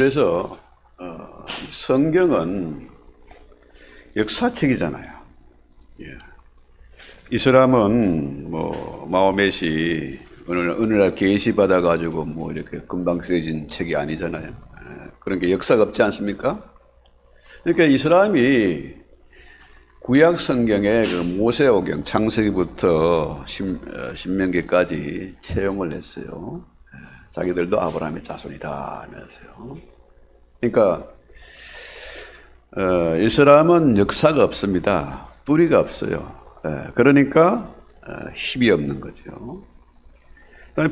그래서 성경은 역사책이잖아요. 예. 이 사람은 마호멧이 어느 날 계시 받아가지고 이렇게 금방 쓰여진 책이 아니잖아요. 그런 게 역사가 없지 않습니까? 그러니까 이 사람이 구약 성경의 그 모세오경 창세기부터 신명기까지 채용을 했어요. 자기들도 아브라함의 자손이다 하면서요. 그러니까 이 사람은 역사가 없습니다. 뿌리가 없어요. 그러니까 힘이 없는 거죠.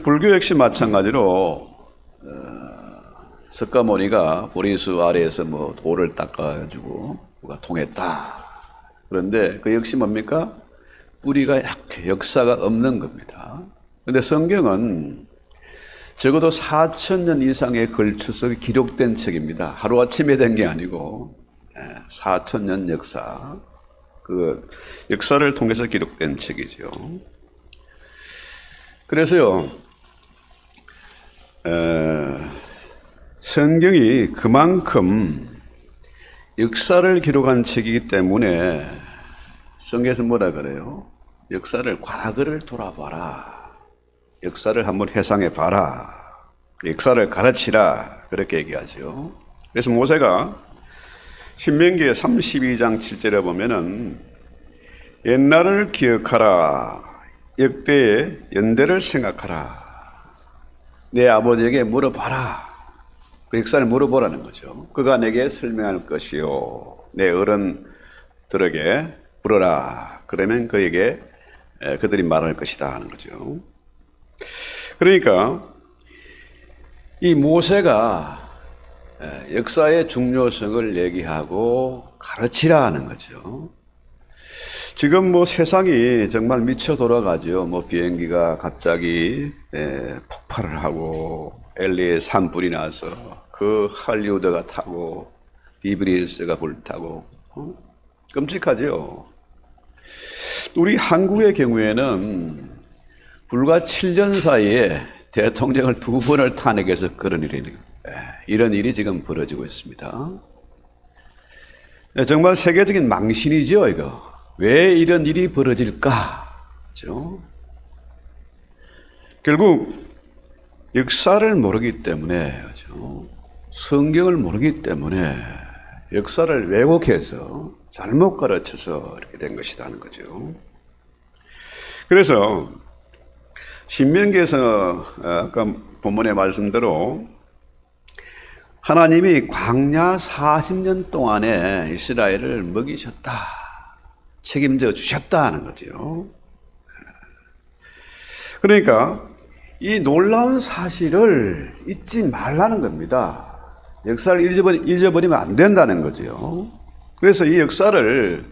불교 역시 마찬가지로 석가모니가 보리수 아래에서 돌을 닦아가지고 뭐가 통했다. 그런데 그 역시 뭡니까? 뿌리가 약해, 역사가 없는 겁니다. 그런데 성경은 적어도 4,000년 이상에 걸쳐서 기록된 책입니다. 하루아침에 된 게 아니고 4,000년 역사, 그 역사를 통해서 기록된 책이죠. 그래서요, 성경이 그만큼 역사를 기록한 책이기 때문에 성경에서 뭐라 그래요? 역사를, 과거를 돌아봐라. 역사를 한번 회상해 봐라. 역사를 가르치라. 그렇게 얘기하죠. 그래서 모세가 신명기 32장 7절에 보면은 옛날을 기억하라. 역대의 연대를 생각하라. 내 아버지에게 물어봐라. 그 역사를 물어보라는 거죠. 그가 내게 설명할 것이요. 내 어른들에게 물어라. 그러면 그에게 그들이 말할 것이다 하는 거죠. 그러니까 이 모세가 역사의 중요성을 얘기하고 가르치라 하는 거죠. 지금 세상이 정말 미쳐 돌아가죠. 비행기가 갑자기 폭발을 하고 LA에 산불이 나서 그 할리우드가 타고 비브리스가 불타고 끔찍하죠. 우리 한국의 경우에는 불과 7년 사이에 대통령을 2번을 탄핵해서 이런 일이 지금 벌어지고 있습니다. 정말 세계적인 망신이죠, 이거. 왜 이런 일이 벌어질까? 그렇죠? 결국 역사를 모르기 때문에, 그렇죠? 성경을 모르기 때문에 역사를 왜곡해서 잘못 가르쳐서 이렇게 된 것이다 하는 거죠. 그래서 신명기에서 아까 본문의 말씀대로 하나님이 광야 40년 동안에 이스라엘을 먹이셨다, 책임져 주셨다 하는 거죠. 그러니까 이 놀라운 사실을 잊지 말라는 겁니다. 역사를 잊어버리면 안 된다는 거죠. 그래서 이 역사를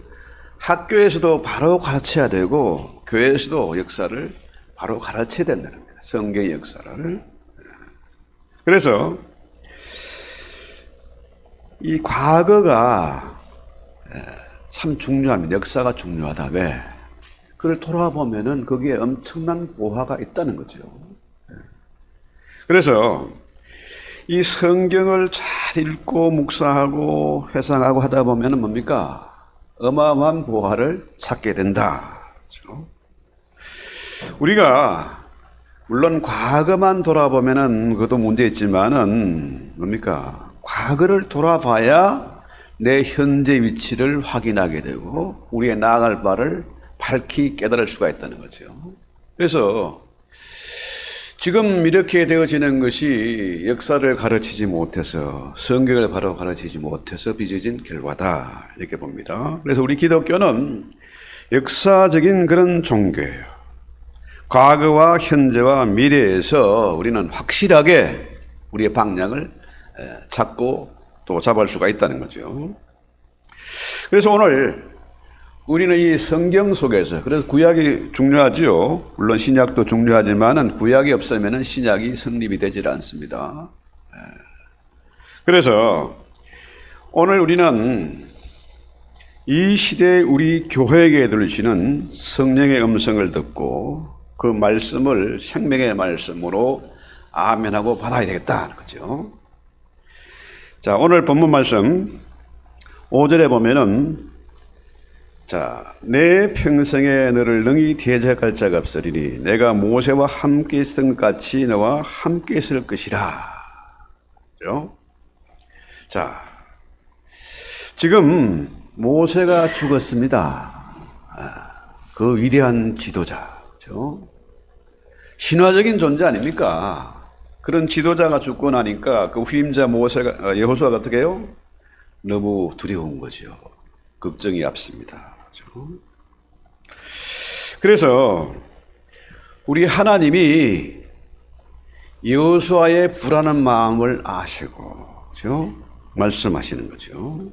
학교에서도 바로 가르쳐야 되고 교회에서도 역사를 바로 가르쳐야 된다는 겁니다. 성경의 역사를. 그래서 이 과거가 참 중요합니다. 역사가 중요하다. 왜? 그걸 돌아보면은 거기에 엄청난 보화가 있다는 거죠. 그래서 이 성경을 잘 읽고 묵상하고 회상하고 하다 보면은 뭡니까? 어마어마한 보화를 찾게 된다. 그렇죠? 우리가 물론 과거만 돌아보면은 그것도 문제 있지만은 뭡니까? 과거를 돌아봐야 내 현재 위치를 확인하게 되고 우리의 나아갈 바를 밝히 깨달을 수가 있다는 거죠. 그래서 지금 이렇게 되어지는 것이 역사를 가르치지 못해서, 성경을 바로 가르치지 못해서 빚어진 결과다, 이렇게 봅니다. 그래서 우리 기독교는 역사적인 그런 종교예요. 과거와 현재와 미래에서 우리는 확실하게 우리의 방향을 찾고 또 잡을 수가 있다는 거죠. 그래서 오늘 우리는 이 성경 속에서, 그래서 구약이 중요하죠. 물론 신약도 중요하지만은 구약이 없으면 신약이 성립이 되질 않습니다. 그래서 오늘 우리는 이 시대에 우리 교회에게 들리시는 성령의 음성을 듣고 그 말씀을 생명의 말씀으로 아멘하고 받아야 되겠다는 거죠. 자, 오늘 본문 말씀 5절에 보면은 내 평생에 너를 능히 대적할 자가 없으리니 내가 모세와 함께 있었던 것 같이 너와 함께 있을 것이라. 그렇죠? 자, 지금 모세가 죽었습니다. 그 위대한 지도자, 그렇죠? 신화적인 존재 아닙니까? 그런 지도자가 죽고 나니까 그 후임자 모세가 여호수아가 어떻게 해요? 너무 두려운 거죠. 걱정이 앞섭니다. 그래서 우리 하나님이 여호수아의 불안한 마음을 아시고, 그렇죠? 말씀하시는 거죠.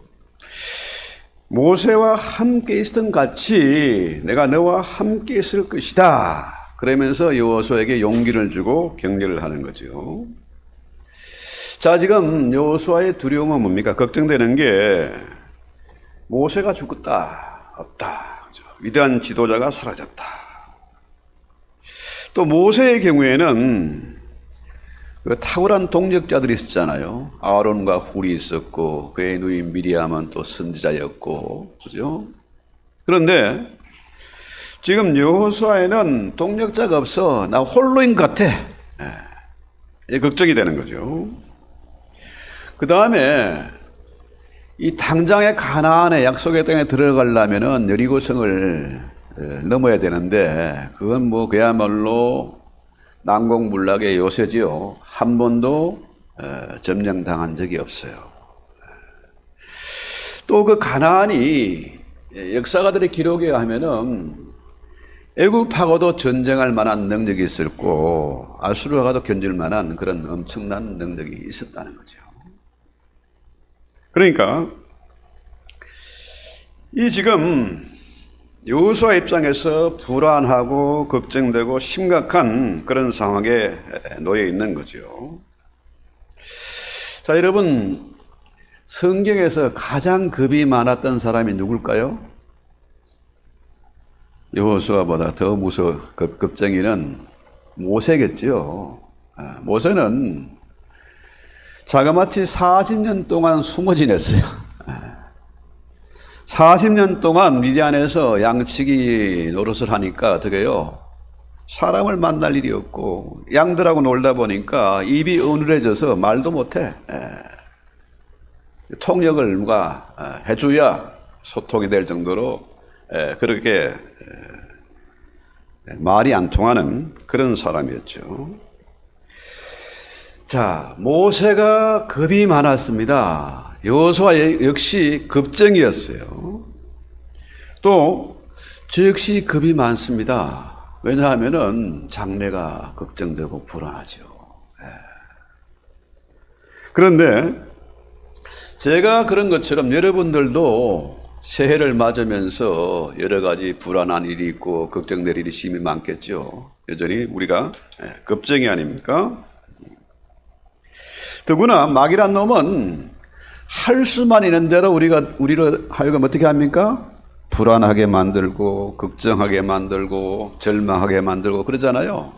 모세와 함께 있었던 같이 내가 너와 함께 있을 것이다. 그러면서 여호수아에게 용기를 주고 격려를 하는 거죠. 자, 지금 여호수아의 두려움은 뭡니까? 걱정되는 게 모세가 죽었다. 없다. 위대한 지도자가 사라졌다. 또 모세의 경우에는 그 탁월한 동력자들이 있었잖아요. 아론과 훌이 있었고 그의 누인 미리암은 또 선지자였고, 그죠? 그런데 지금 여호수아에는 동력자가 없어. 나 홀로인 것 같아. 걱정이 되는 거죠. 그 다음에 이 당장의 가나안의 약속의 땅에 들어가려면은 여리고성을 넘어야 되는데 그건 뭐 그야말로 난공불락의 요새지요. 한 번도 점령당한 적이 없어요. 또 그 가나안이 역사가들의 기록에 하면은 애굽하고도 전쟁할 만한 능력이 있었고 아수르하고도 견딜 만한 그런 엄청난 능력이 있었다는 거죠. 그러니까 이 지금 여호수아 입장에서 불안하고 걱정되고 심각한 그런 상황에 놓여 있는 거죠. 자, 여러분, 성경에서 가장 겁이 많았던 사람이 누굴까요? 여호수아보다 더 겁쟁이는 모세겠죠. 모세는 자그마치 40년 동안 숨어 지냈어요. 40년 동안 미디안에서 양치기 노릇을 하니까 어떻게 해요? 사람을 만날 일이 없고 양들하고 놀다 보니까 입이 어눌해져서 말도 못해. 통역을 누가 해줘야 소통이 될 정도로 그렇게 말이 안 통하는 그런 사람이었죠. 자, 모세가 겁이 많았습니다. 여호수아 역시 겁쟁이였어요. 또 저 역시 겁이 많습니다. 왜냐하면은 장래가 걱정되고 불안하죠. 그런데 제가 그런 것처럼 여러분들도 새해를 맞으면서 여러 가지 불안한 일이 있고 걱정될 일이 심히 많겠죠. 여전히 우리가 겁쟁이 아닙니까? 더구나 마귀란 놈은 할 수만 있는 대로 우리를 하여금 어떻게 합니까? 불안하게 만들고 걱정하게 만들고 절망하게 만들고 그러잖아요.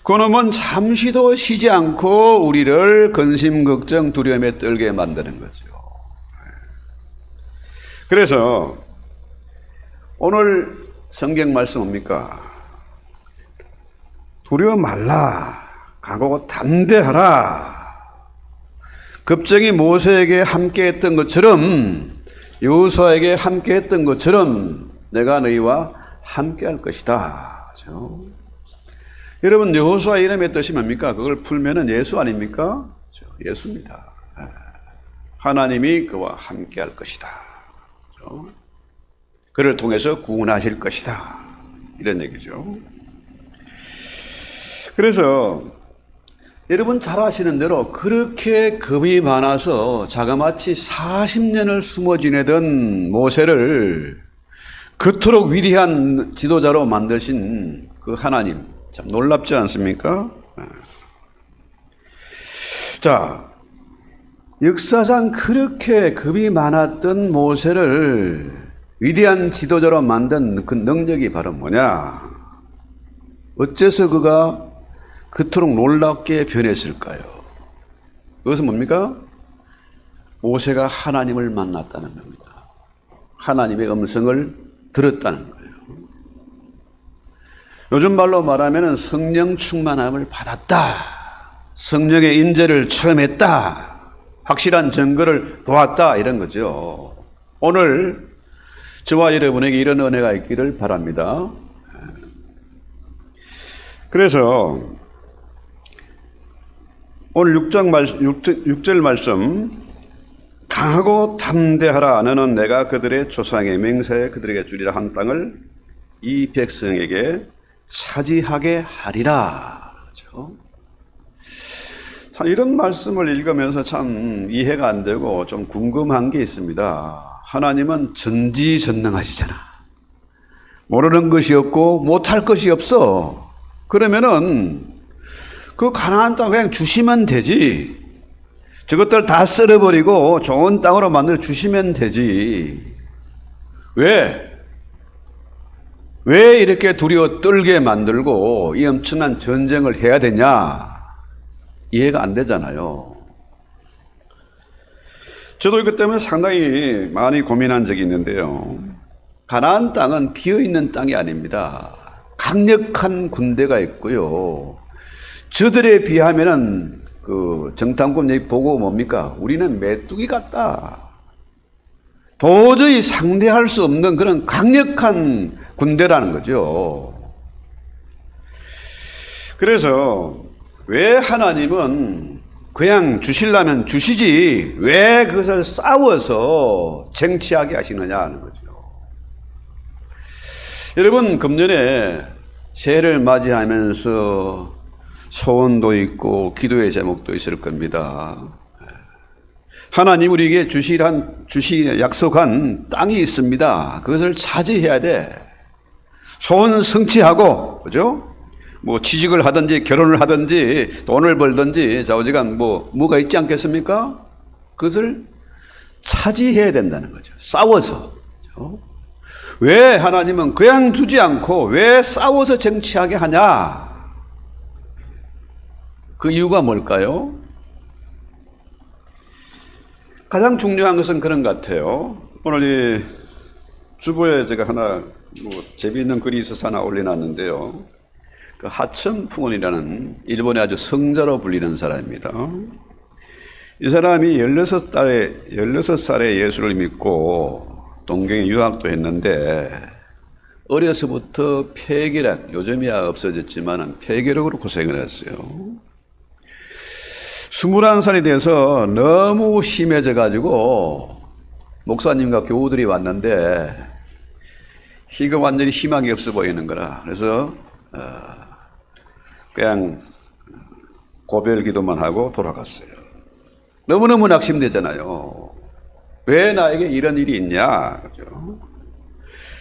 그놈은 잠시도 쉬지 않고 우리를 근심 걱정 두려움에 떨게 만드는 거죠. 그래서 오늘 성경 말씀 뭡니까? 두려워 말라. 각오고 담대하라. 겁쟁이 모세에게 함께했던 것처럼 여호수아에게 함께했던 것처럼 내가 너희와 함께할 것이다. 그렇죠? 여러분 여호수아 이름의 뜻이 뭡니까? 그걸 풀면은 예수 아닙니까? 그렇죠? 예수입니다. 하나님이 그와 함께할 것이다. 그렇죠? 그를 통해서 구원하실 것이다. 이런 얘기죠. 그래서 여러분 잘 아시는 대로 그렇게 겁이 많아서 자그마치 40년을 숨어 지내던 모세를 그토록 위대한 지도자로 만드신 그 하나님, 참 놀랍지 않습니까? 자, 역사상 그렇게 겁이 많았던 모세를 위대한 지도자로 만든 그 능력이 바로 뭐냐? 어째서 그가 그토록 놀랍게 변했을까요? 그것은 뭡니까? 모세가 하나님을 만났다는 겁니다. 하나님의 음성을 들었다는 거예요. 요즘 말로 말하면 성령 충만함을 받았다. 성령의 임재를 체험했다. 확실한 증거를 보았다. 이런 거죠. 오늘 저와 여러분에게 이런 은혜가 있기를 바랍니다. 그래서 오늘 6절 말씀, 강하고 담대하라. 너는 내가 그들의 조상의 맹세에 그들에게 주리라 한 땅을 이 백성에게 차지하게 하리라. 그렇죠? 참 이런 말씀을 읽으면서 참 이해가 안 되고 좀 궁금한 게 있습니다. 하나님은 전지전능하시잖아. 모르는 것이 없고 못할 것이 없어. 그러면은 그 가나안 땅 그냥 주시면 되지. 저것들 다 쓸어버리고 좋은 땅으로 만들어 주시면 되지. 왜 이렇게 두려워 떨게 만들고 이 엄청난 전쟁을 해야 되냐? 이해가 안 되잖아요. 저도 이것 때문에 상당히 많이 고민한 적이 있는데요. 가나안 땅은 비어있는 땅이 아닙니다. 강력한 군대가 있고요. 저들에 비하면은 그 정탐꾼 여기 보고 뭡니까? 우리는 메뚜기 같다. 도저히 상대할 수 없는 그런 강력한 군대라는 거죠. 그래서 왜 하나님은 그냥 주시려면 주시지 왜 그것을 싸워서 쟁취하게 하시느냐 하는 거죠. 여러분, 금년에 새해를 맞이하면서 소원도 있고 기도의 제목도 있을 겁니다. 하나님 우리에게 약속한 땅이 있습니다. 그것을 차지해야 돼. 소원 성취하고, 그죠? 뭐 취직을 하든지 결혼을 하든지 돈을 벌든지 좌우지간 뭐가 있지 않겠습니까? 그것을 차지해야 된다는 거죠. 싸워서. 그죠? 왜 하나님은 그냥 두지 않고 왜 싸워서 쟁취하게 하냐? 그 이유가 뭘까요? 가장 중요한 것은 그런 것 같아요. 오늘 이 주보에 제가 하나 재미있는 글이 있어서 하나 올려놨는데요. 그 하천풍원이라는 일본의 아주 성자로 불리는 사람입니다. 이 사람이 16살에 예수를 믿고 동경에 유학도 했는데 어려서부터 폐결핵, 요즘이야 없어졌지만 폐결핵으로 고생을 했어요. 21살이 돼서 너무 심해져 가지고 목사님과 교우들이 왔는데 이거 완전히 희망이 없어 보이는 거라. 그래서 그냥 고별 기도만 하고 돌아갔어요. 너무너무 낙심되잖아요. 왜 나에게 이런 일이 있냐. 그죠?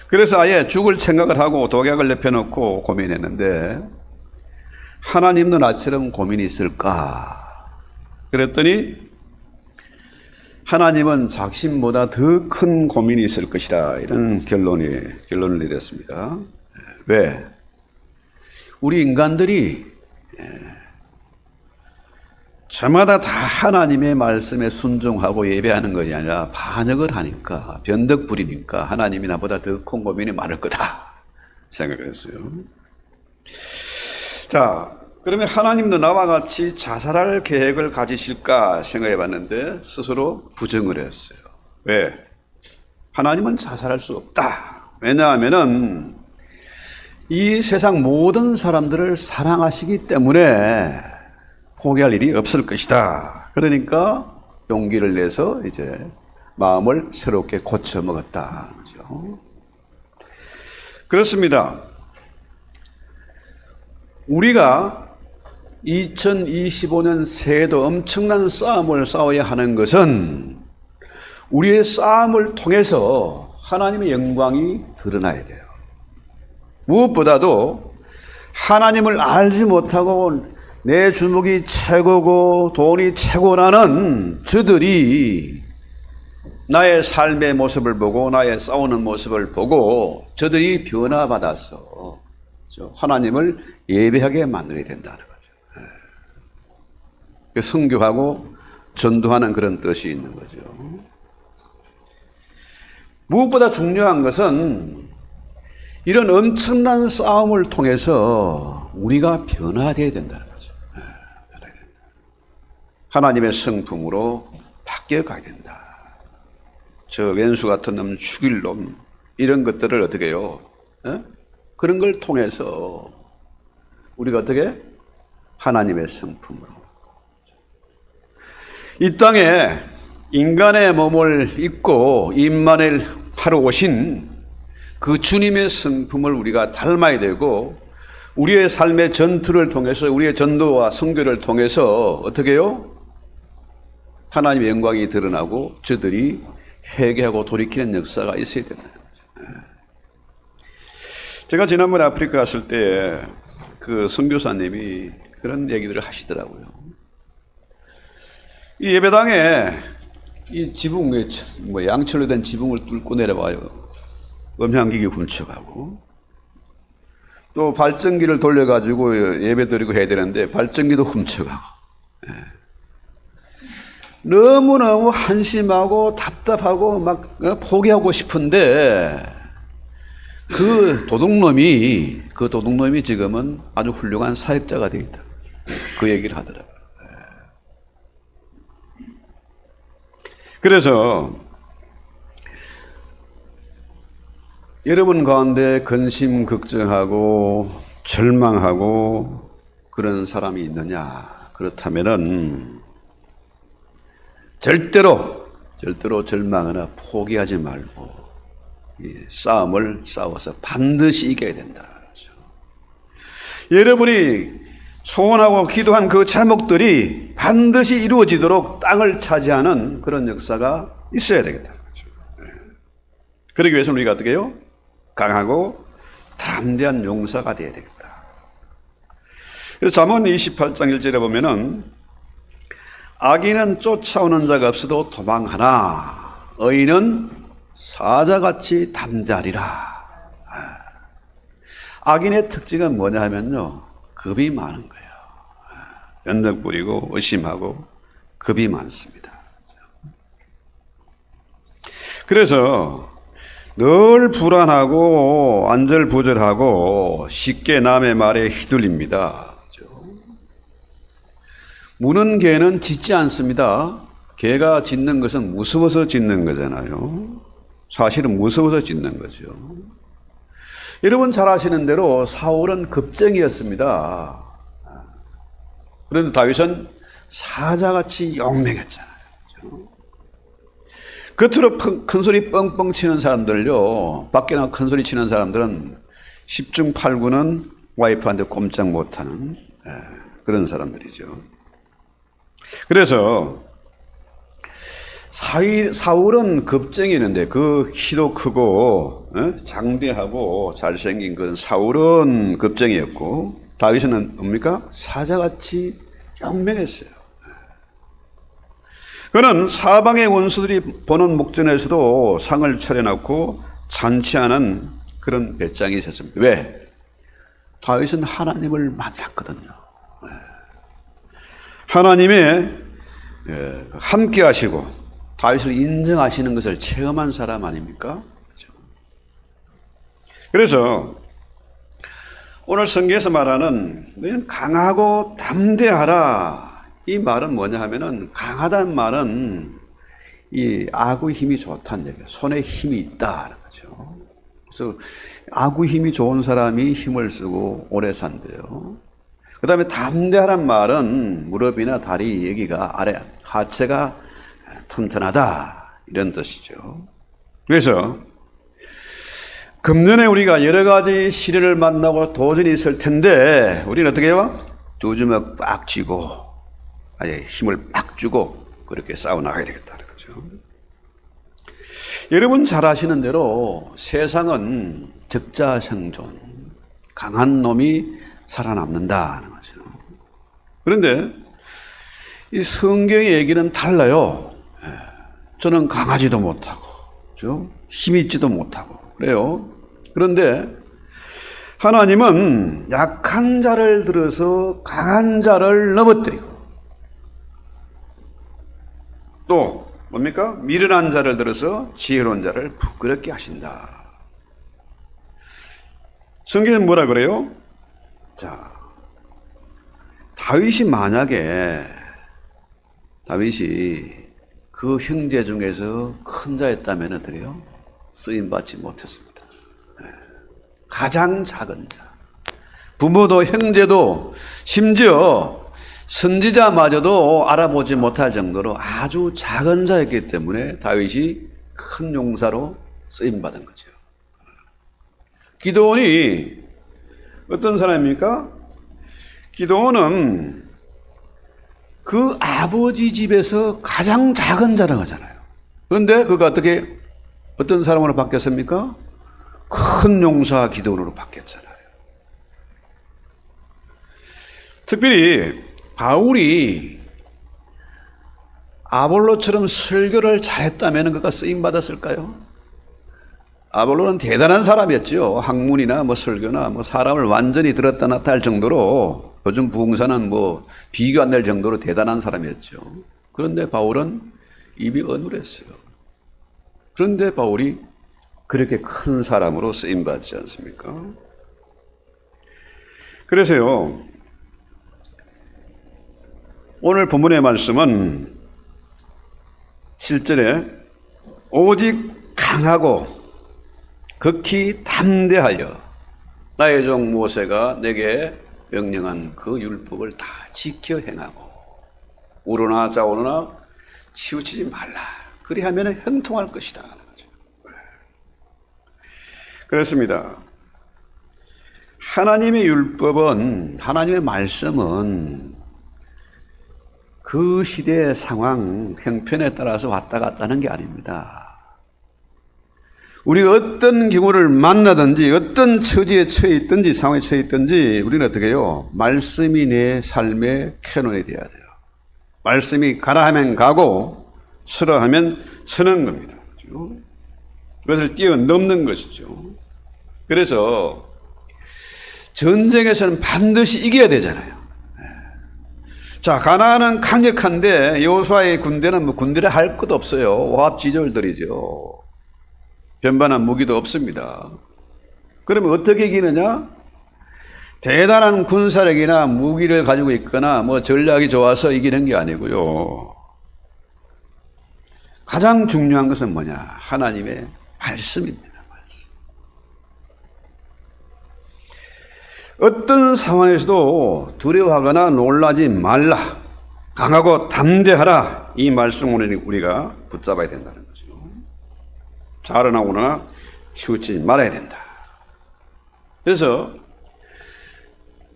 그래서 아예 죽을 생각을 하고 독약을 내펴놓고 고민했는데 하나님도 나처럼 고민이 있을까? 그랬더니 하나님은 작심보다 더 큰 고민이 있을 것이다. 이런 결론을 내렸습니다. 왜? 우리 인간들이 저마다 다 하나님의 말씀에 순종하고 예배하는 것이 아니라 반역을 하니까, 변덕 부리니까 하나님이 나보다 더 큰 고민이 많을 거다 생각을 했어요. 자, 그러면 하나님도 나와 같이 자살할 계획을 가지실까 생각해 봤는데 스스로 부정을 했어요. 왜? 하나님은 자살할 수 없다. 왜냐하면은 이 세상 모든 사람들을 사랑하시기 때문에 포기할 일이 없을 것이다. 그러니까 용기를 내서 이제 마음을 새롭게 고쳐 먹었다. 그렇죠? 그렇습니다. 우리가 2025년 새해도 엄청난 싸움을 싸워야 하는 것은 우리의 싸움을 통해서 하나님의 영광이 드러나야 돼요. 무엇보다도 하나님을 알지 못하고 내 주먹이 최고고 돈이 최고라는 저들이 나의 삶의 모습을 보고 나의 싸우는 모습을 보고 저들이 변화받아서 하나님을 예배하게 만들어야 된다는 거죠. 성교하고 전도하는 그런 뜻이 있는 거죠. 무엇보다 중요한 것은 이런 엄청난 싸움을 통해서 우리가 변화되어야 된다는 거죠. 하나님의 성품으로 바뀌어가야 된다. 저 왼수 같은 놈, 죽일 놈, 이런 것들을 어떻게 해요? 그런 걸 통해서 우리가 어떻게? 하나님의 성품으로. 이 땅에 인간의 몸을 입고 임만을 하러 오신 그 주님의 성품을 우리가 닮아야 되고, 우리의 삶의 전투를 통해서, 우리의 전도와 선교를 통해서 어떻게 해요? 하나님의 영광이 드러나고 저들이 회개하고 돌이키는 역사가 있어야 된다. 제가 지난번에 아프리카 갔을 때 그 선교사님이 그런 얘기들을 하시더라고요. 이 예배당에 이 지붕에 양철로 된 지붕을 뚫고 내려와요. 음향기기 훔쳐가고, 또 발전기를 돌려가지고 예배 드리고 해야 되는데 발전기도 훔쳐가고, 너무너무 한심하고 답답하고 막 포기하고 싶은데 그 도둑놈이 지금은 아주 훌륭한 사역자가 되어 있다. 그 얘기를 하더라고요. 그래서 여러분 가운데 근심 걱정하고 절망하고 그런 사람이 있느냐? 그렇다면은 절대로 절망하거나 포기하지 말고 이 싸움을 싸워서 반드시 이겨야 된다. 여러분이 소원하고 기도한 그 제목들이 반드시 이루어지도록 땅을 차지하는 그런 역사가 있어야 되겠다. 그러기 위해서는 우리가 어떻게 해요? 강하고 담대한 용사가 되어야 되겠다. 그래서 잠언 28장 1절에 보면은 악인은 쫓아오는 자가 없어도 도망하나 의인은 사자같이 담대하리라. 악인의 특징은 뭐냐 하면요, 겁이 많은 거예요. 연덕 부리고 의심하고 겁이 많습니다. 그래서 늘 불안하고 안절부절하고 쉽게 남의 말에 휘둘립니다. 무는 개는 짖지 않습니다. 개가 짖는 것은 무서워서 짖는 거잖아요. 사실은 무서워서 짖는 거죠. 여러분 잘 아시는 대로 사울은 겁쟁이였습니다. 그런데 다윗은 사자같이 용맹했잖아요. 겉으로 큰 소리 뻥뻥 치는 사람들요, 밖에 나가 큰 소리 치는 사람들은 10중 8구는 와이프한테 꼼짝 못하는 그런 사람들이죠. 그래서 사울은 겁쟁이였는데 그 키도 크고 장대하고 잘생긴 그 사울은 겁쟁이였고, 다윗은 뭡니까? 사자같이 용맹했어요. 그는 사방의 원수들이 보는 목전에서도 상을 차려놓고 잔치하는 그런 배짱이 있었습니다. 왜? 다윗은 하나님을 만났거든요. 하나님의 함께 하시고 다윗을 인정하시는 것을 체험한 사람 아닙니까? 그래서 오늘 성경에서 말하는 강하고 담대하라, 이 말은 뭐냐 하면은, 강하다는 말은 이 아구의 힘이 좋다는 얘기예요. 손에 힘이 있다는 거죠. 그래서 아구 힘이 좋은 사람이 힘을 쓰고 오래 산대요. 그 다음에 담대하란 말은 무릎이나 다리 여기가 아래 하체가 튼튼하다, 이런 뜻이죠. 그래서 금년에 우리가 여러 가지 시련을 만나고 도전이 있을 텐데 우리는 어떻게 해요? 두 주먹 빡 쥐고 아예 힘을 빡 주고 그렇게 싸워나가야 되겠다는 거죠. 여러분 잘 아시는 대로 세상은 적자생존, 강한 놈이 살아남는다는 거죠. 그런데 이 성경의 얘기는 달라요. 저는 강하지도 못하고, 그렇죠? 힘이 있지도 못하고 그래요. 그런데 하나님은 약한 자를 들어서 강한 자를 넘어뜨리고, 또 뭡니까? 미련한 자를 들어서 지혜로운 자를 부끄럽게 하신다. 성경은 뭐라 그래요? 자, 다윗이 만약에 그 형제 중에서 큰 자였다면 어때요? 쓰임받지 못했습니다. 가장 작은 자. 부모도 형제도 심지어 선지자마저도 알아보지 못할 정도로 아주 작은 자였기 때문에 다윗이 큰 용사로 쓰임받은 거죠. 기드온이 어떤 사람입니까? 기드온은 그 아버지 집에서 가장 작은 자라고 하잖아요. 그런데 그가 어떤 사람으로 바뀌었습니까? 큰 용사 기드온으로 바뀌었잖아요. 특별히 바울이 아볼로처럼 설교를 잘했다면 그가 쓰임받았을까요? 아볼로는 대단한 사람이었죠. 학문이나 설교나 사람을 완전히 들었다 놨다 할 정도로, 요즘 부흥사는 비교 안 될 정도로 대단한 사람이었죠. 그런데 바울은 입이 어눌했어요. 그런데 바울이 그렇게 큰 사람으로 쓰임받지 않습니까? 그래서요, 오늘 본문의 말씀은 7절에 오직 강하고 극히 담대하여 나의 종 모세가 내게 명령한 그 율법을 다 지켜 행하고 우러나 좌우러나 치우치지 말라. 그리하면 형통할 것이다. 그렇습니다. 하나님의 율법은, 하나님의 말씀은 그 시대의 상황, 형편에 따라서 왔다 갔다 하는 게 아닙니다. 우리가 어떤 경우를 만나든지 어떤 처지에 처해 있든지 상황에 처해 있든지 우리는 어떻게 해요? 말씀이 내 삶의 캐논이 되어야 돼요. 말씀이 가라 하면 가고 서라 하면 서는 겁니다. 그것을 뛰어넘는 것이죠. 그래서 전쟁에서는 반드시 이겨야 되잖아요. 자, 가나안은 강력한데 여호수아의 군대는 군대를 할 것도 없어요. 오합지졸들이죠. 변반한 무기도 없습니다. 그러면 어떻게 이기느냐? 대단한 군사력이나 무기를 가지고 있거나 전략이 좋아서 이기는 게 아니고요. 가장 중요한 것은 뭐냐? 하나님의 말씀입니다. 어떤 상황에서도 두려워하거나 놀라지 말라. 강하고 담대하라. 이 말씀을 우리가 붙잡아야 된다는 거죠. 자르나 오르나 치우치지 말아야 된다. 그래서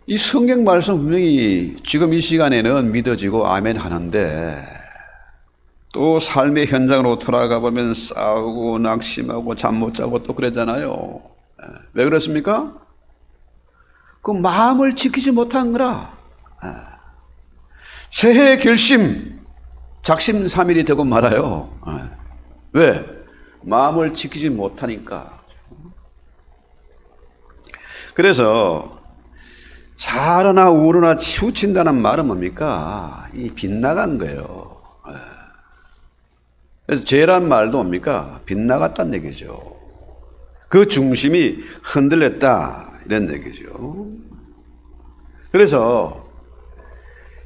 이 성경 말씀 분명히 지금 이 시간에는 믿어지고 아멘 하는데 또 삶의 현장으로 돌아가 보면 싸우고 낙심하고 잠 못 자고 또 그러잖아요. 왜 그렇습니까? 그 마음을 지키지 못한 거라. 새해 결심, 작심삼일이 되고 말아요. 왜? 마음을 지키지 못하니까. 그래서 자르나 우르나 치우친다는 말은 뭡니까? 이 빗나간 거예요. 그래서 죄란 말도 뭡니까? 빗나갔다는 얘기죠. 그 중심이 흔들렸다 이런 얘기죠. 그래서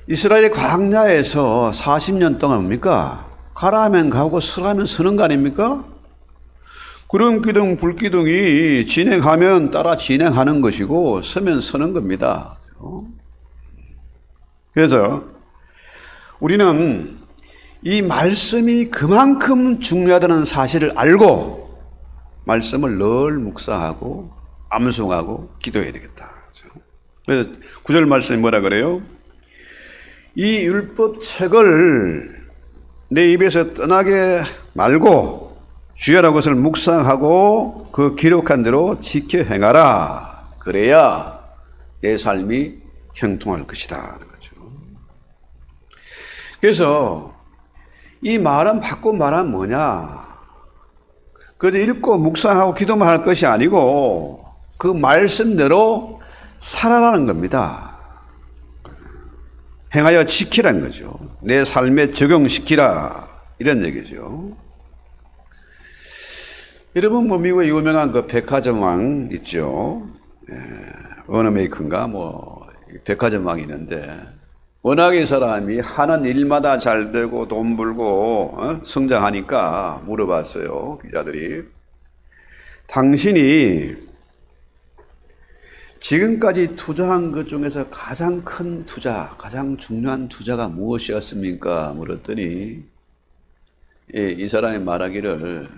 이스라엘의 광야에서 40년 동안 뭡니까? 가라 하면 가고 서라 하면 서는 거 아닙니까? 구름 기둥 불기둥이 진행하면 따라 진행하는 것이고 서면 서는 겁니다. 그래서 우리는 이 말씀이 그만큼 중요하다는 사실을 알고 말씀을 늘 묵상하고 암송하고 기도해야 되겠다. 그래서 9절 말씀이 뭐라 그래요? 이 율법책을 내 입에서 떠나게 말고 주야라는 것을 묵상하고 그 기록한 대로 지켜 행하라. 그래야 내 삶이 형통할 것이다. 그래서 이 말은 바꿔 말하면 뭐냐? 그저 읽고 묵상하고 기도만 할 것이 아니고 그 말씀대로 살아라는 겁니다. 행하여 지키라는 거죠. 내 삶에 적용시키라. 이런 얘기죠. 여러분, 뭐 미국의 유명한 그 백화점 왕 있죠. 워너메이커인가 뭐 백화점 왕이 있는데, 워낙에 이 사람이 하는 일마다 잘 되고 돈 벌고 성장하니까 물어봤어요, 기자들이. 당신이 지금까지 투자한 것 중에서 가장 큰 투자, 가장 중요한 투자가 무엇이었습니까? 물었더니 이 사람이 말하기를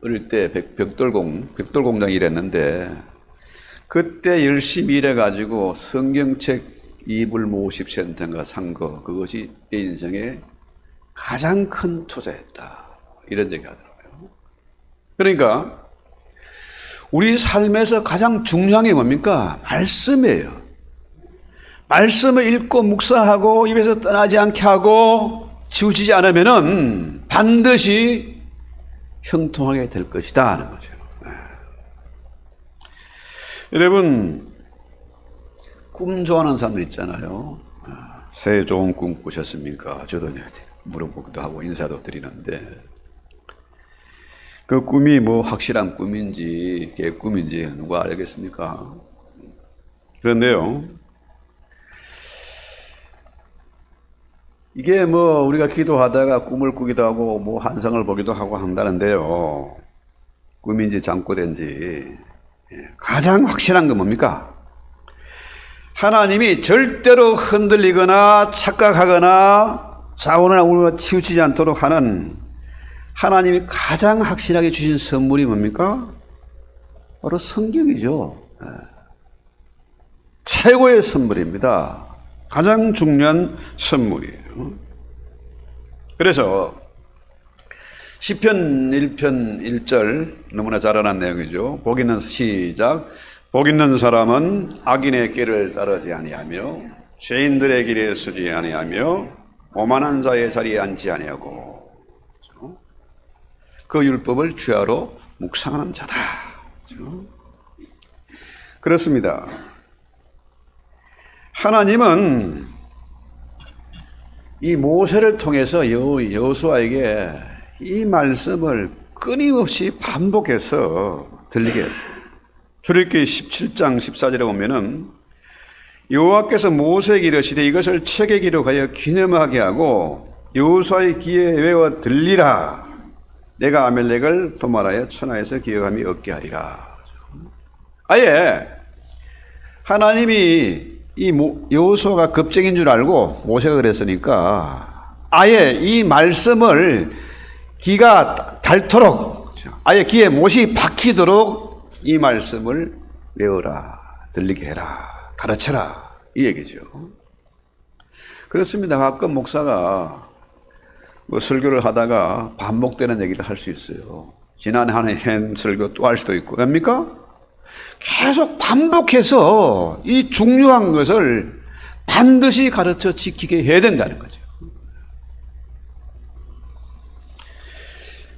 어릴 때 벽돌 공장 일했는데 그때 열심히 일해가지고 성경책 이불 50센트인가 산 거, 그것이 내 인생의 가장 큰 투자였다. 이런 얘기 하더라고요. 그러니까 우리 삶에서 가장 중요한 게 뭡니까? 말씀이에요. 말씀을 읽고 묵상하고 입에서 떠나지 않게 하고 치우치지 않으면은 반드시 형통하게 될 것이다 하는 거죠. 여러분, 꿈 좋아하는 사람들 있잖아요. 새해 좋은 꿈 꾸셨습니까? 저도 물어보기도 하고 인사도 드리는데, 그 꿈이 뭐 확실한 꿈인지 개꿈인지 누가 알겠습니까? 그런데요, 이게 뭐 우리가 기도하다가 꿈을 꾸기도 하고 뭐 환상을 보기도 하고 한다는데요, 꿈인지 잠꼬대인지 가장 확실한 건 뭡니까? 하나님이 절대로 흔들리거나 착각하거나 자원이나 우리가 치우치지 않도록 하는 하나님이 가장 확실하게 주신 선물이 뭡니까? 바로 성경이죠. 최고의 선물입니다. 가장 중요한 선물이에요. 그래서 시편 1편 1절 너무나 잘 아는 내용이죠. 복 있는 시작. 복 있는 사람은 악인의 길을 따르지 아니하며 죄인들의 길에 서지 아니하며 오만한 자의 자리에 앉지 아니하고 그 율법을 주야로 묵상하는 자다. 그렇습니다. 하나님은 이 모세를 통해서 여호수아에게 이 말씀을 끊임없이 반복해서 들리게 했어요. 출애굽기 17장 14절에 보면은 여호와께서 모세에게 이르시되 이것을 책에 기록하여 기념하게 하고 여호수아의 귀에 외워 들리라. 내가 아멜렉을 도말하여 천하에서 기억함이 없게 하리라. 아예 하나님이 이 여호수아가 겁쟁인 줄 알고 모세가 그랬으니까 아예 이 말씀을 귀가 닳도록 아예 귀에 못이 박히도록 이 말씀을 외워라, 들리게 해라, 가르쳐라, 이 얘기죠. 그렇습니다. 가끔 목사가 뭐 설교를 하다가 반복되는 얘기를 할 수 있어요. 지난해 한 설교 또 할 수도 있고. 왜입니까? 계속 반복해서 이 중요한 것을 반드시 가르쳐 지키게 해야 된다는 거죠.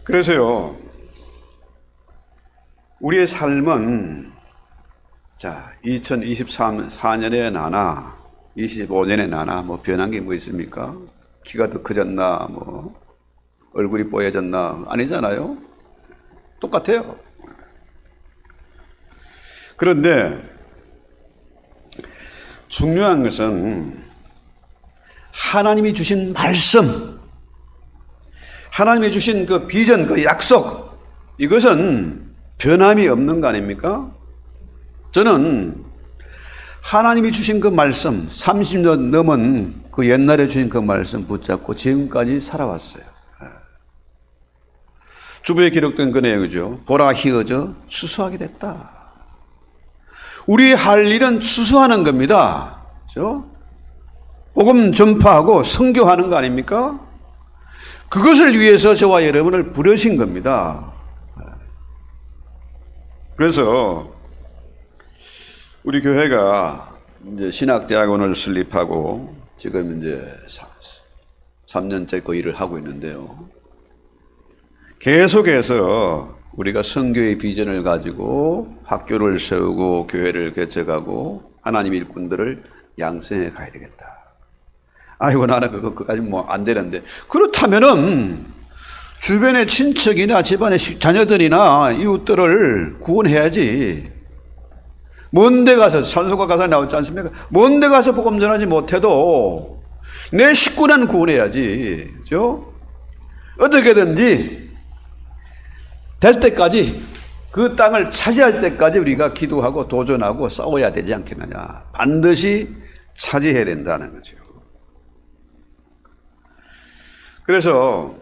그래서요, 우리의 삶은 자 2024년에 나나 25년에 나나 뭐 변한 게 뭐 있습니까? 키가 더 커졌나 뭐 얼굴이 뽀얘졌나 아니잖아요. 똑같아요. 그런데 중요한 것은 하나님이 주신 말씀, 하나님이 주신 그 비전, 그 약속, 이것은 변함이 없는 거 아닙니까? 저는 하나님이 주신 그 말씀, 30년 넘은 그 옛날에 주신 그 말씀 붙잡고 지금까지 살아왔어요. 주부에 기록된 그 내용이죠. 보라 희어져 추수하게 됐다. 우리 할 일은 추수하는 겁니다. 그렇죠? 복음 전파하고 선교하는 거 아닙니까? 그것을 위해서 저와 여러분을 부르신 겁니다. 그래서 우리 교회가 이제 신학대학원을 설립하고 지금 이제 3년째 그 일을 하고 있는데요. 계속해서 우리가 선교의 비전을 가지고 학교를 세우고 교회를 개척하고 하나님 일꾼들을 양성해 가야 되겠다. 아이고 나는 그거까지 뭐 안 되는데 그렇다면은 주변의 친척이나 집안의 자녀들이나 이웃들을 구원해야지. 먼데 가서, 산소가 가서 나왔지 않습니까? 먼데 가서 복음 전하지 못해도 내 식구는 구원해야지. 그죠? 어떻게든지 될 때까지, 그 땅을 차지할 때까지 우리가 기도하고 도전하고 싸워야 되지 않겠느냐. 반드시 차지해야 된다는 거죠. 그래서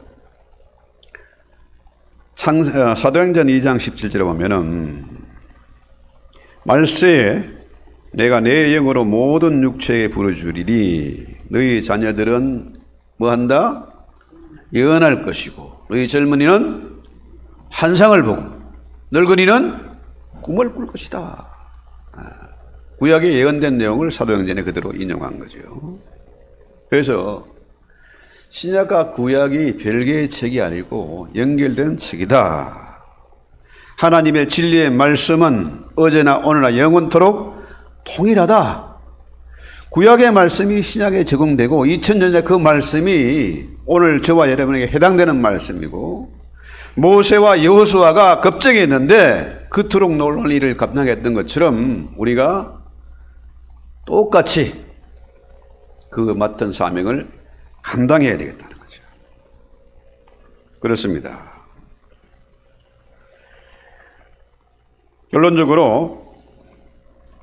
사도행전 2장 17절에 보면은 말세에 내가 내 영으로 모든 육체에 부르주리니 너희 자녀들은 뭐한다? 예언할 것이고 너희 젊은이는 환상을 보고 늙은이는 꿈을 꿀 것이다. 구약에 예언된 내용을 사도행전에 그대로 인용한 거죠. 그래서 신약과 구약이 별개의 책이 아니고 연결된 책이다. 하나님의 진리의 말씀은 어제나 오늘나 영원토록 동일하다. 구약의 말씀이 신약에 적용되고 2000년 전 그 말씀이 오늘 저와 여러분에게 해당되는 말씀이고, 모세와 여호수아가 겁쟁이했는데 그토록 놀라운 일을 감당했던 것처럼 우리가 똑같이 그 맡은 사명을 감당해야 되겠다는 거죠. 그렇습니다. 결론적으로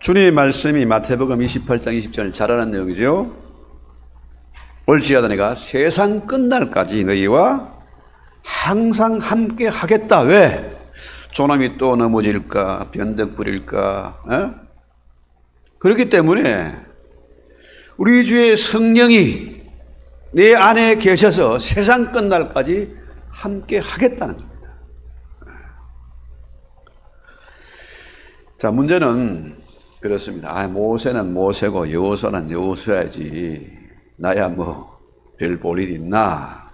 주님의 말씀이 마태복음 28장 20절을 잘 아는 내용이죠. 올지어다 내가 세상 끝날까지 너희와 항상 함께 하겠다. 왜? 조남이 또 넘어질까? 변덕 부릴까? 그렇기 때문에 우리 주의 성령이 내 안에 계셔서 세상 끝날까지 함께 하겠다는 겁니다. 자, 문제는 그렇습니다. 모세는 모세고 여호수아는 여호수아야지. 나야 뭐 별 볼 일 있나?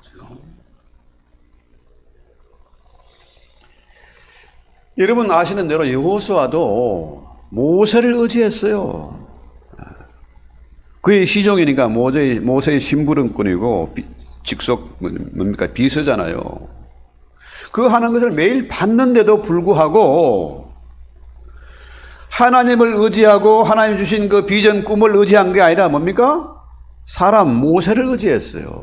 여러분 아시는 대로 여호수아도 모세를 의지했어요. 그의 시종이니까 모세의 심부름꾼이고 직속 뭡니까 비서잖아요. 그 하는 것을 매일 봤는데도 불구하고 하나님을 의지하고 하나님 주신 그 비전 꿈을 의지한 게 아니라 뭡니까? 사람 모세를 의지했어요.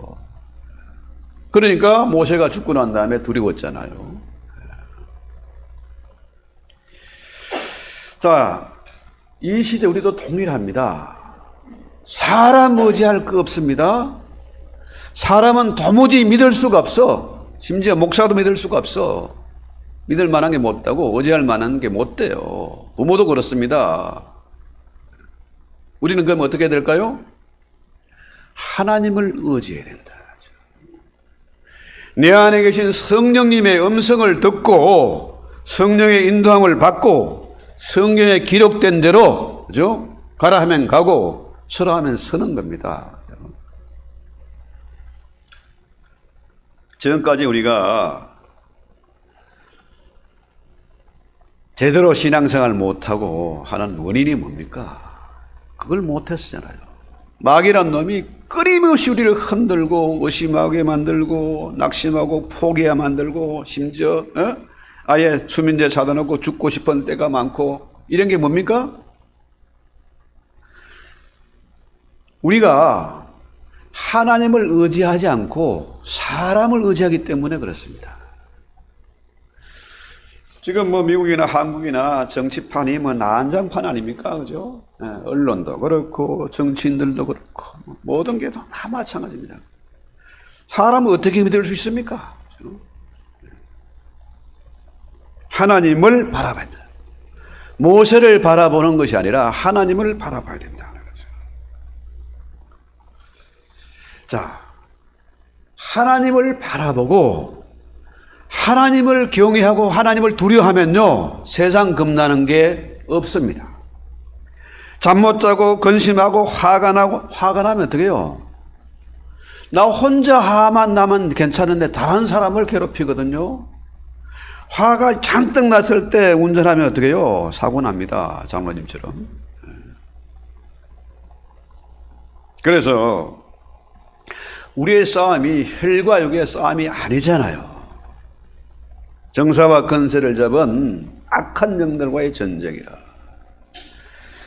그러니까 모세가 죽고 난 다음에 두려웠잖아요. 자, 이 시대 우리도 동일합니다. 사람 의지할 거 없습니다. 사람은 도무지 믿을 수가 없어. 심지어 목사도 믿을 수가 없어. 믿을 만한 게 못 되고 의지할 만한 게 못 돼요. 부모도 그렇습니다. 우리는 그럼 어떻게 해야 될까요? 하나님을 의지해야 된다. 내 안에 계신 성령님의 음성을 듣고 성령의 인도함을 받고 성경에 기록된 대로, 그죠? 가라 하면 가고 서라 하면 서는 겁니다. 지금까지 우리가 제대로 신앙생활 못하고 하는 원인이 뭡니까? 그걸 못했잖아요. 마귀란 놈이 끊임없이 우리를 흔들고 의심하게 만들고 낙심하고 포기하게 만들고 심지어 아예 수민제 사다 놓고 죽고 싶은 때가 많고 이런 게 뭡니까? 우리가 하나님을 의지하지 않고 사람을 의지하기 때문에 그렇습니다. 지금 뭐 미국이나 한국이나 정치판이 뭐 난장판 아닙니까? 그죠? 언론도 그렇고 정치인들도 그렇고 모든 게 다 마찬가지입니다. 사람을 어떻게 믿을 수 있습니까? 하나님을 바라봐야 된다. 모세를 바라보는 것이 아니라 하나님을 바라봐야 된다는 거죠. 자, 하나님을 바라보고 하나님을 경외하고 하나님을 두려워하면요 세상 겁나는 게 없습니다. 잠 못 자고 근심하고 화가 나면 어떻게 해요? 나 혼자 화만 나면 괜찮은데 다른 사람을 괴롭히거든요. 화가 잔뜩 났을 때 운전하면 어떻게 해요? 사고 납니다. 장로님처럼. 그래서 우리의 싸움이 혈과 육의 싸움이 아니잖아요. 정사와 건세를 잡은 악한 영들과의 전쟁이라.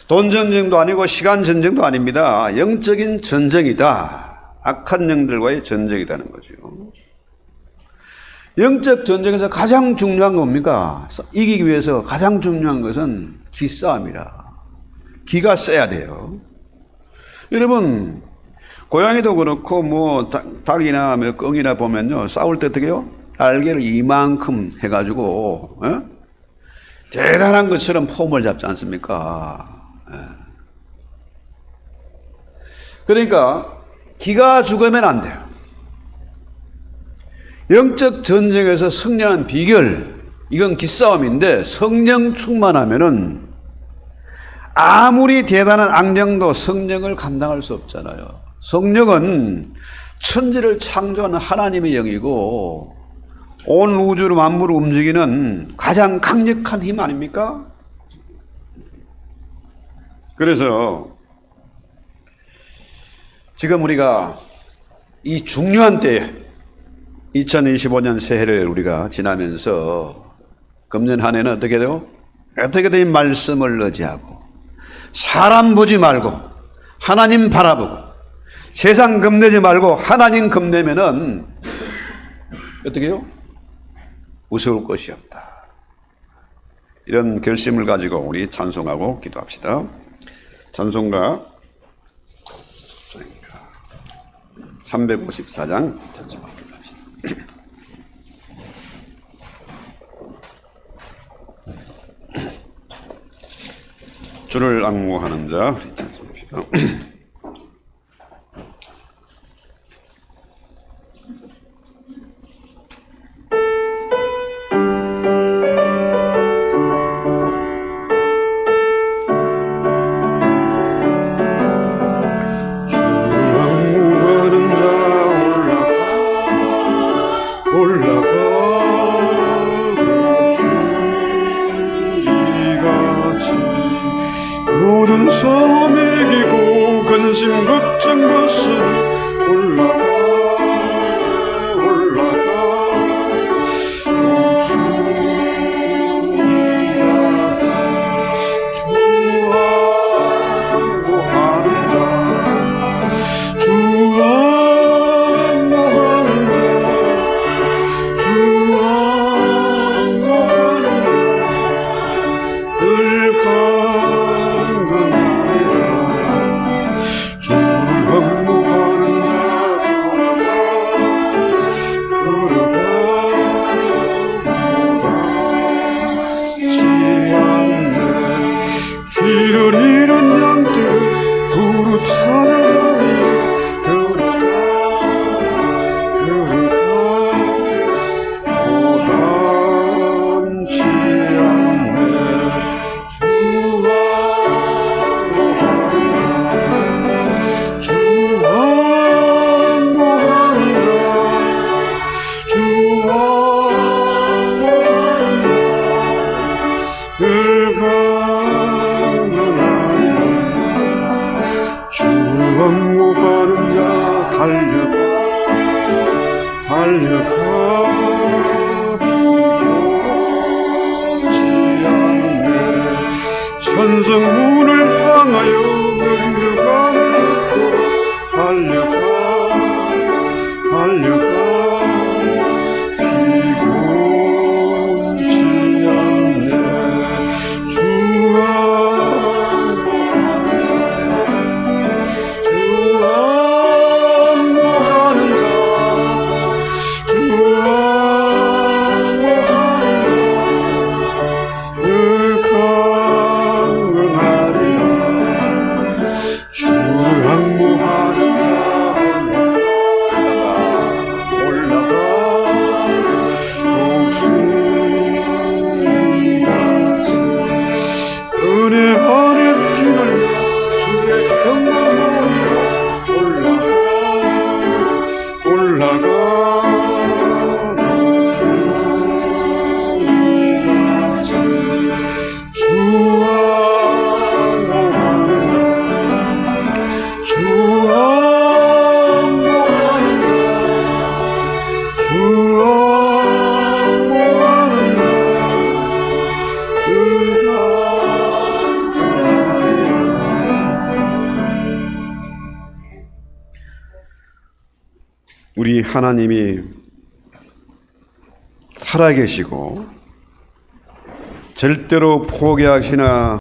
돈 전쟁도 아니고 시간 전쟁도 아닙니다. 영적인 전쟁이다. 악한 영들과의 전쟁이라는 거죠. 영적 전쟁에서 가장 중요한 건 뭡니까? 이기기 위해서 가장 중요한 것은 기싸움이라. 기가 세야 돼요. 여러분, 고양이도 그렇고 뭐 닭이나 꿩이나 보면요, 싸울 때 어떻게 해요? 날개를 이만큼 해가지고 대단한 것처럼 폼을 잡지 않습니까? 그러니까 기가 죽으면 안 돼요. 영적 전쟁에서 승리하는 비결, 이건 기싸움인데, 성령 충만하면은 아무리 대단한 악령도 성령을 감당할 수 없잖아요. 성령은 천지를 창조하는 하나님의 영이고 온 우주를 만물을 움직이는 가장 강력한 힘 아닙니까? 그래서 지금 우리가 이 중요한 때에 2025년 새해를 우리가 지나면서 금년 한 해는 어떻게 돼요? 어떻게든 이 말씀을 의지하고 사람 보지 말고 하나님 바라보고 세상 겁내지 말고 하나님 겁내면은 어떻게 해요? 무서울 것이 없다. 이런 결심을 가지고 우리 찬송하고 기도합시다. 찬송가 354장 찬송합니다. 주를 앙모하는 자, 우리 찬송합시다. 모든 섬 이기고 근심 걱정 벗은 올라가 주를 항목하는 우리 하나님이 살아계시고 절대로 포기하시나